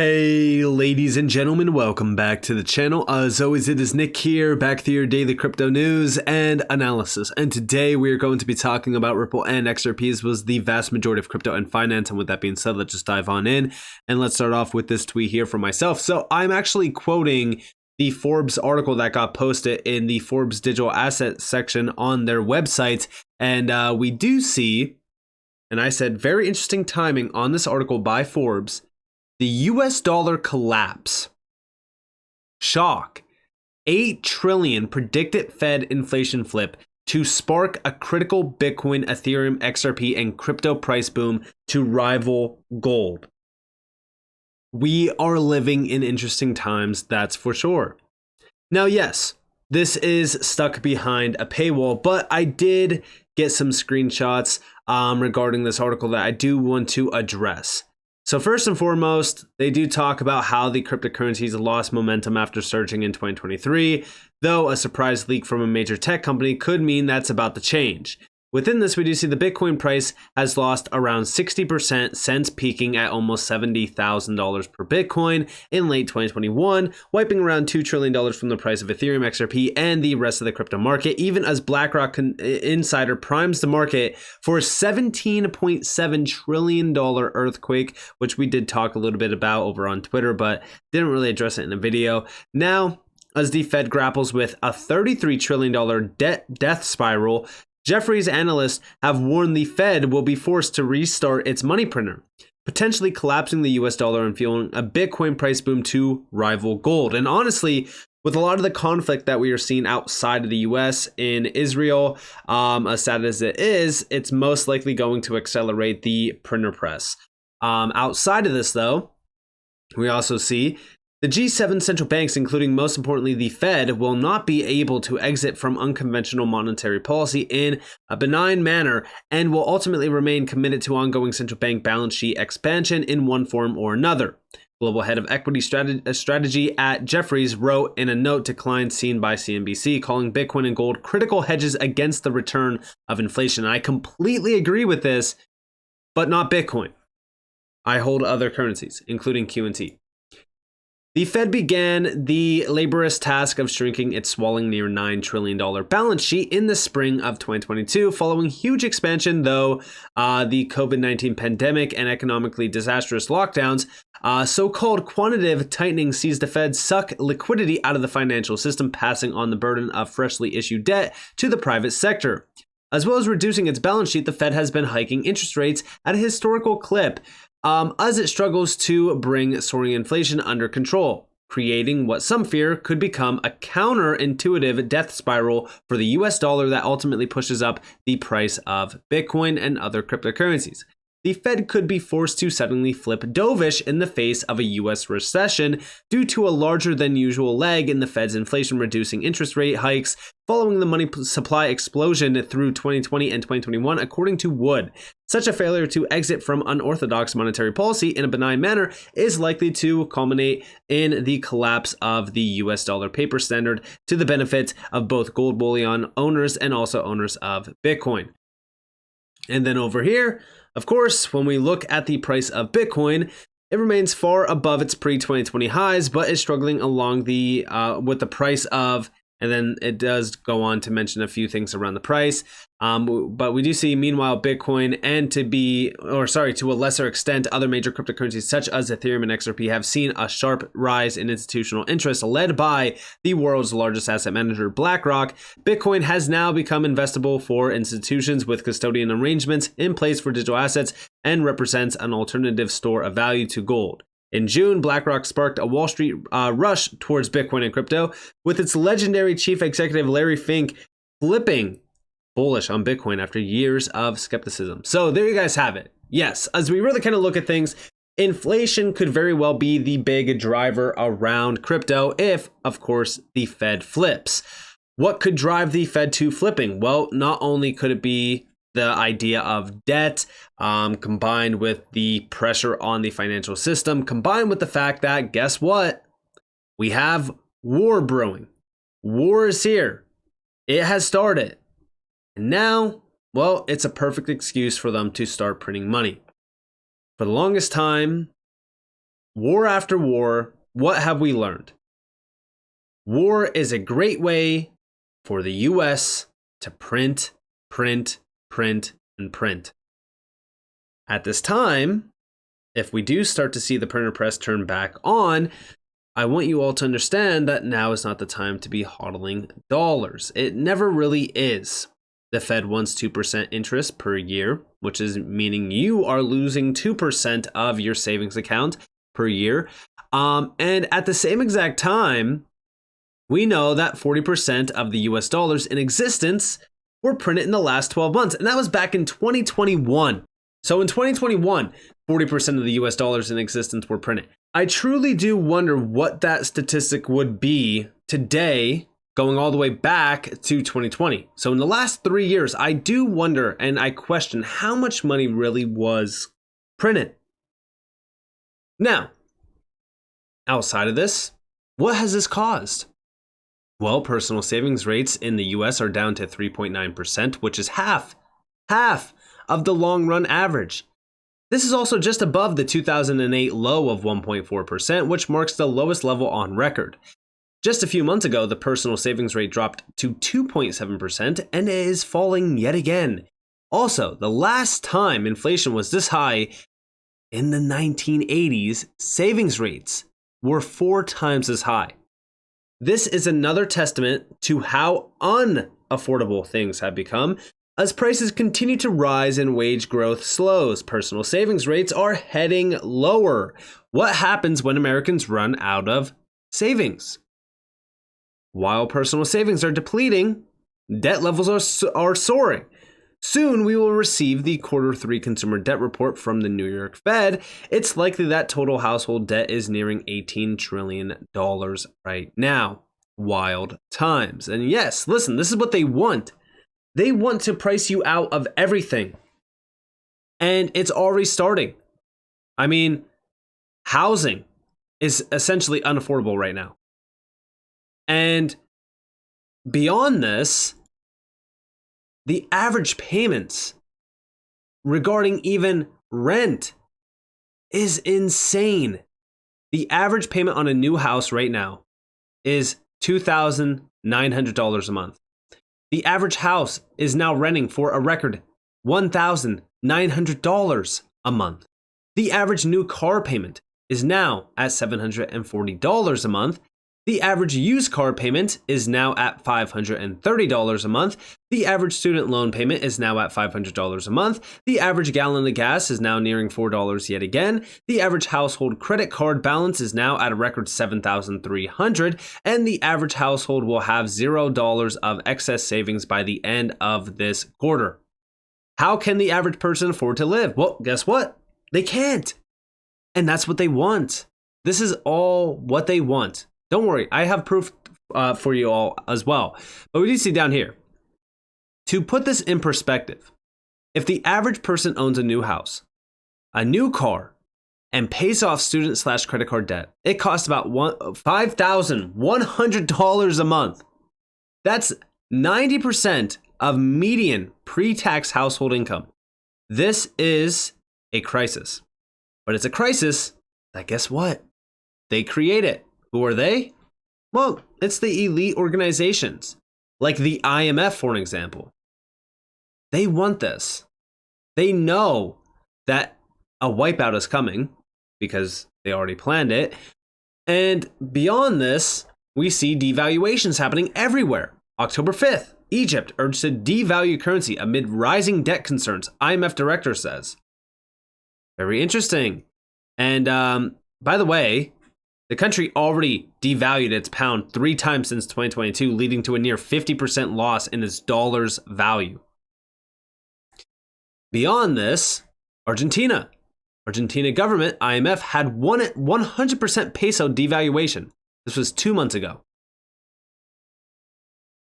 Hey ladies and gentlemen, welcome back to the channel. As always, it is Nick here, back with your daily crypto news and analysis. And today we are going to be talking about Ripple and XRP, as was the vast majority of crypto and finance. And with that being said, let's just dive on in. And let's start off with this tweet here from myself. So I'm actually quoting the Forbes article that got posted in the Forbes digital asset section on their website. And we do see, and I said, very interesting timing on this article by Forbes. The US dollar collapse. Shock. 8 trillion predicted Fed inflation flip to spark a critical Bitcoin, Ethereum, XRP, and crypto price boom to rival gold. We are living in interesting times, that's for sure. Now, yes, this is stuck behind a paywall, but I did get some screenshots regarding this article that I do want to address. So first and foremost, they do talk about how the cryptocurrencies lost momentum after surging in 2023, though a surprise leak from a major tech company could mean that's about to change. Within this, we do see the Bitcoin price has lost around 60% since peaking at almost $70,000 per Bitcoin in late 2021, wiping around $2 trillion from the price of Ethereum, XRP, and the rest of the crypto market, even as BlackRock Insider primes the market for a $17.7 trillion earthquake, which we did talk a little bit about over on Twitter, but didn't really address it in a video. Now, as the Fed grapples with a $33 trillion death spiral, Jefferies analysts have warned the Fed will be forced to restart its money printer, potentially collapsing the US dollar and fueling a Bitcoin price boom to rival gold. And honestly, with a lot of the conflict that we are seeing outside of the US in Israel, as sad as it is, it's most likely going to accelerate the printer press. Outside of this, though, we also see the G7 central banks, including most importantly the Fed, will not be able to exit from unconventional monetary policy in a benign manner and will ultimately remain committed to ongoing central bank balance sheet expansion in one form or another. Global head of equity strategy at Jefferies wrote in a note to clients seen by CNBC, calling Bitcoin and gold critical hedges against the return of inflation. I completely agree with this, but not Bitcoin. I hold other currencies, including QNT. The Fed began the laborious task of shrinking its swelling near $9 trillion balance sheet in the spring of 2022, following huge expansion, though the COVID-19 pandemic and economically disastrous lockdowns. So-called quantitative tightening sees the Fed suck liquidity out of the financial system, passing on the burden of freshly issued debt to the private sector. As well as reducing its balance sheet, the Fed has been hiking interest rates at a historical clip, as it struggles to bring soaring inflation under control, creating what some fear could become a counterintuitive death spiral for the US dollar that ultimately pushes up the price of Bitcoin and other cryptocurrencies. The Fed could be forced to suddenly flip dovish in the face of a US recession due to a larger than usual lag in the Fed's inflation reducing interest rate hikes following the money supply explosion through 2020 and 2021, according to Wood. Such a failure to exit from unorthodox monetary policy in a benign manner is likely to culminate in the collapse of the US dollar paper standard to the benefit of both gold bullion owners and also owners of Bitcoin. And then over here, of course, when we look at the price of Bitcoin, it remains far above its pre-2020 highs, but is struggling along the with the price of, and then it does go on to mention a few things around the price. But we do see, meanwhile, Bitcoin and to a lesser extent, other major cryptocurrencies such as Ethereum and XRP have seen a sharp rise in institutional interest led by the world's largest asset manager, BlackRock. Bitcoin has now become investable for institutions with custodian arrangements in place for digital assets and represents an alternative store of value to gold. In June, BlackRock sparked a Wall Street rush towards Bitcoin and crypto, with its legendary chief executive Larry Fink flipping bullish on Bitcoin after years of skepticism. So there you guys have it. Yes, as we really kind of look at things, inflation could very well be the big driver around crypto if, of course, the Fed flips. What could drive the Fed to flipping? Well, not only could it be the idea of debt, combined with the pressure on the financial system, combined with the fact that, guess what? We have war brewing. War is here. It has started. And now, well, it's a perfect excuse for them to start printing money. For the longest time, war after war, what have we learned? War is a great way for the US to print, print, print, and print. At this time, if we do start to see the printer press turn back on, I want you all to understand that now is not the time to be hodling dollars. It never really is. The Fed wants 2% interest per year, which is meaning you are losing 2% of your savings account per year. And at the same exact time, we know that 40% of the US dollars in existence were printed in the last 12 months. And that was back in 2021. So in 2021, 40% of the US dollars in existence were printed. I truly do wonder what that statistic would be today, going all the way back to 2020. So in the last 3 years, I do wonder and I question how much money really was printed. Now, outside of this, what has this caused? Well, personal savings rates in the US are down to 3.9%, which is half of the long run average. This is also just above the 2008 low of 1.4%, which marks the lowest level on record. Just a few months ago, the personal savings rate dropped to 2.7% and it is falling yet again. Also, the last time inflation was this high in the 1980s, savings rates were 4 times as high. This is another testament to how unaffordable things have become. As prices continue to rise and wage growth slows, personal savings rates are heading lower. What happens when Americans run out of savings? While personal savings are depleting, debt levels are soaring. Soon we will receive the Q3 consumer debt report from the New York Fed. It's likely that total household debt is nearing $18 trillion right now. Wild times. And yes, listen, this is what they want. They want to price you out of everything. And it's already starting. I mean, housing is essentially unaffordable right now. And beyond this, the average payments regarding even rent is insane. The average payment on a new house right now is $2,900 a month. The average house is now renting for a record $1,900 a month. The average new car payment is now at $740 a month. The average used car payment is now at $530 a month. The average student loan payment is now at $500 a month. The average gallon of gas is now nearing $4 yet again. The average household credit card balance is now at a record $7,300, and the average household will have $0 of excess savings by the end of this quarter. How can the average person afford to live? Well, guess what? They can't. And that's what they want. This is all what they want. Don't worry, I have proof for you all as well. But we do see down here, to put this in perspective, if the average person owns a new house, a new car, and pays off student/credit card debt, it costs about $5,100 a month. That's 90% of median pre-tax household income. This is a crisis. But it's a crisis that, guess what? They create it. Who are they? Well, it's the elite organizations, like the IMF, for an example. They want this. They know that a wipeout is coming because they already planned it. And beyond this, we see devaluations happening everywhere. October 5th, Egypt urged to devalue currency amid rising debt concerns, IMF director says. Very interesting. And by the way, the country already devalued its pound 3 times since 2022, leading to a near 50% loss in its dollar's value. Beyond this, Argentina government, IMF, had 100% peso devaluation. This was 2 months ago.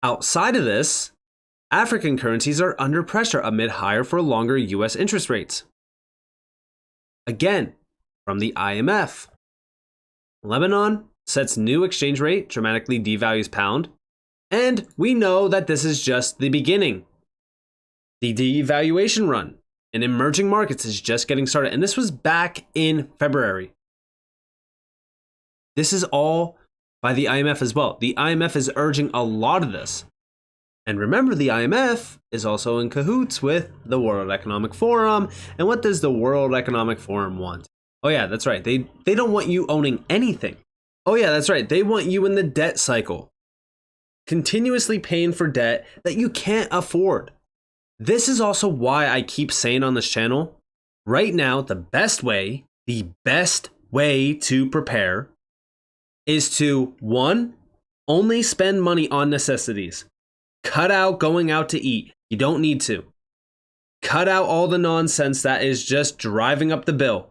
Outside of this, African currencies are under pressure amid higher for longer US interest rates. Again, from the IMF. Lebanon sets new exchange rate, dramatically devalues pound, and we know that this is just the beginning. The devaluation run in emerging markets is just getting started, and this was back in February. This is all by the IMF as well. The IMF is urging a lot of this. And remember, the IMF is also in cahoots with the World Economic Forum. And what does the World Economic Forum want? Oh yeah, that's right. They don't want you owning anything. Oh yeah, that's right. They want you in the debt cycle, continuously paying for debt that you can't afford. This is also why I keep saying on this channel, right now, the best way to prepare is to, one, only spend money on necessities. Cut out going out to eat. You don't need to. Cut out all the nonsense that is just driving up the bill.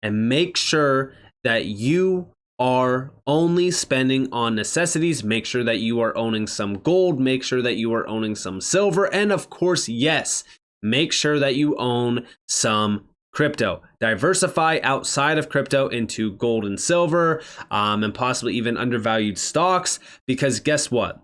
And make sure that you are only spending on necessities. Make sure that you are owning some gold. Make sure that you are owning some silver. And of course, yes, make sure that you own some crypto. Diversify outside of crypto into gold and silver, and possibly even undervalued stocks, because guess what?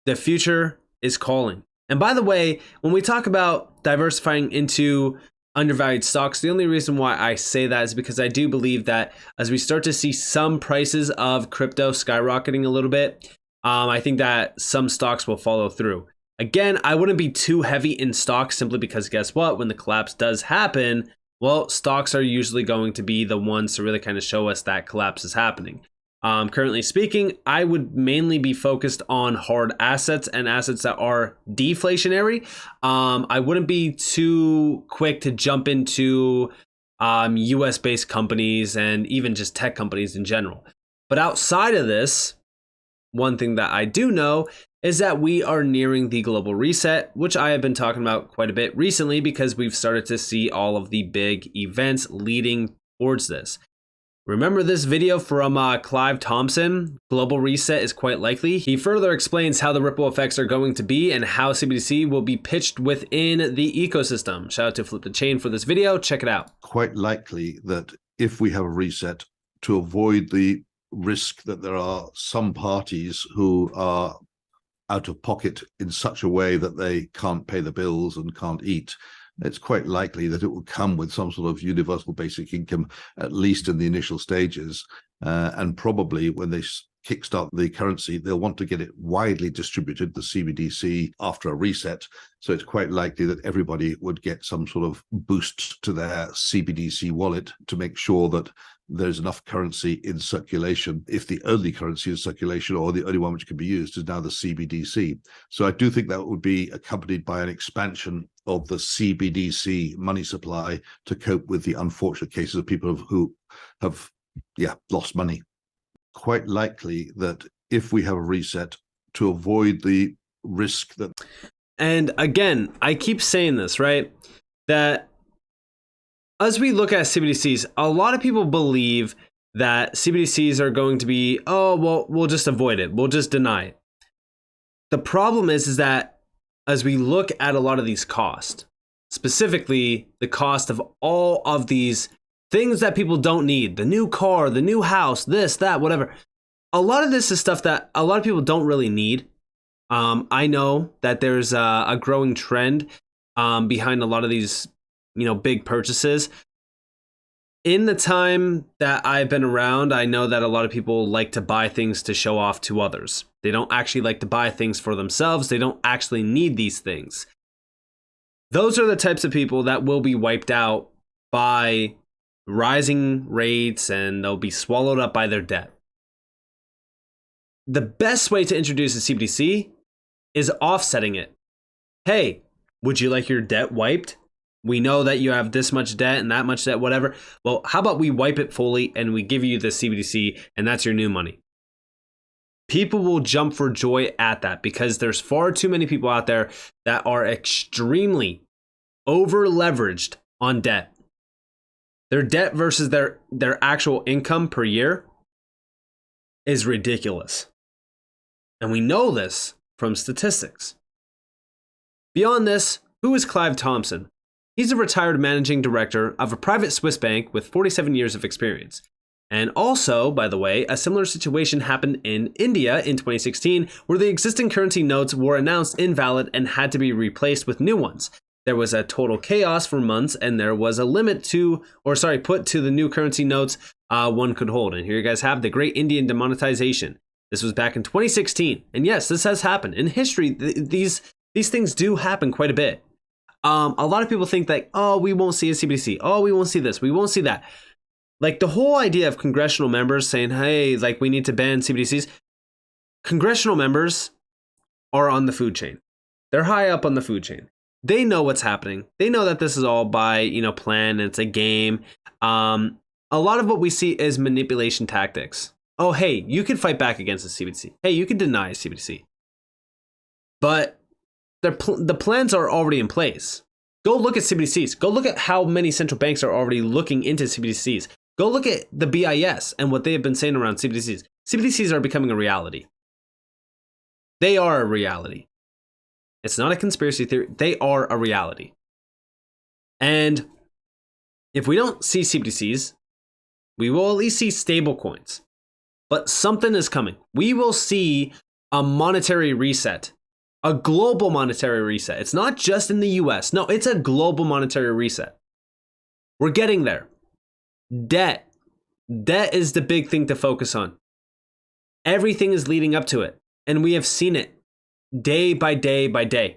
The future is calling. And by the way, when we talk about diversifying into undervalued stocks, the only reason why I say that is because I do believe that as we start to see some prices of crypto skyrocketing a little bit, I think that some stocks will follow through. Again, I wouldn't be too heavy in stocks simply because guess what? When the collapse does happen, well, stocks are usually going to be the ones to really kind of show us that collapse is happening. Currently speaking, I would mainly be focused on hard assets and assets that are deflationary. I wouldn't be too quick to jump into US based companies and even just tech companies in general. But outside of this, one thing that I do know is that we are nearing the global reset, which I have been talking about quite a bit recently because we've started to see all of the big events leading towards this. Remember this video from Clive Thompson? Global reset is quite likely. He further explains how the ripple effects are going to be and how CBDC will be pitched within the ecosystem. Shout out to Flip the Chain for this video. Check it out. Quite likely that if we have a reset, to avoid the risk that there are some parties who are out of pocket in such a way that they can't pay the bills and can't eat, it's quite likely that it will come with some sort of universal basic income, at least in the initial stages. And probably when they kickstart the currency, they'll want to get it widely distributed, the CBDC, after a reset. So it's quite likely that everybody would get some sort of boost to their CBDC wallet to make sure that there's enough currency in circulation. If the only currency in circulation, or the only one which can be used, is now the CBDC. So I do think that would be accompanied by an expansion of the CBDC money supply to cope with the unfortunate cases of people who have lost money. Quite likely that if we have a reset, to avoid the risk that... And again, I keep saying this, right? That as we look at CBDCs, a lot of people believe that CBDCs are going to be, oh, well, we'll just avoid it. We'll just deny it. The problem is that as we look at a lot of these costs, specifically the cost of all of these things that people don't need, the new car, the new house, this, that, whatever. A lot of this is stuff that a lot of people don't really need. I know that there's a growing trend behind a lot of these, big purchases. In the time that I've been around, I know that a lot of people like to buy things to show off to others. They don't actually like to buy things for themselves. They don't actually need these things. Those are the types of people that will be wiped out by rising rates, and they'll be swallowed up by their debt. The best way to introduce a CBDC is offsetting it. Hey, would you like your debt wiped? We know that you have this much debt and that much debt, whatever. Well, how about we wipe it fully and we give you the CBDC and that's your new money? People will jump for joy at that because there's far too many people out there that are extremely over leveraged on debt. Their debt versus their actual income per year is ridiculous. And we know this from statistics. Beyond this, who is Clive Thompson? He's a retired managing director of a private Swiss bank with 47 years of experience. And also, by the way, a similar situation happened in India in 2016, where the existing currency notes were announced invalid and had to be replaced with new ones. there was a total chaos for months, and there was a limit to, put to the new currency notes one could hold. And here you guys have the Great Indian Demonetization. This was back in 2016. And yes, this has happened. In history, these things do happen quite a bit. A lot of people think that, oh, we won't see a CBDC. Oh, we won't see this. We won't see that. Like the whole idea of congressional members saying, hey, like we need to ban CBDCs. Congressional members are on the food chain. They're high up on the food chain. They know what's happening. They know that this is all by, plan, and it's a game. A lot of what we see is manipulation tactics. Oh, hey, you can fight back against a CBDC. Hey, you can deny a CBDC. But the plans are already in place. Go look at CBDCs. Go look at how many central banks are already looking into CBDCs. Go look at the BIS and what they have been saying around CBDCs. CBDCs are becoming a reality. They are a reality. It's not a conspiracy theory. They are a reality. And if we don't see CBDCs, we will at least see stable coins. But something is coming. We will see a monetary reset, a global monetary reset. It's not just in the US. No, it's a global monetary reset. We're getting there. Debt. Debt is the big thing to focus on. Everything is leading up to it. And we have seen it day by day by day.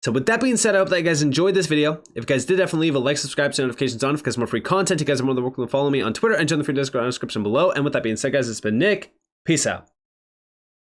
So with that being said, I hope that you guys enjoyed this video. If you guys did, definitely leave a like, subscribe, turn notifications on. If you guys want more free content, you guys are more than welcome to follow me on Twitter and join the free Discord in the description below. And with that being said, guys, it's been Nick. Peace out.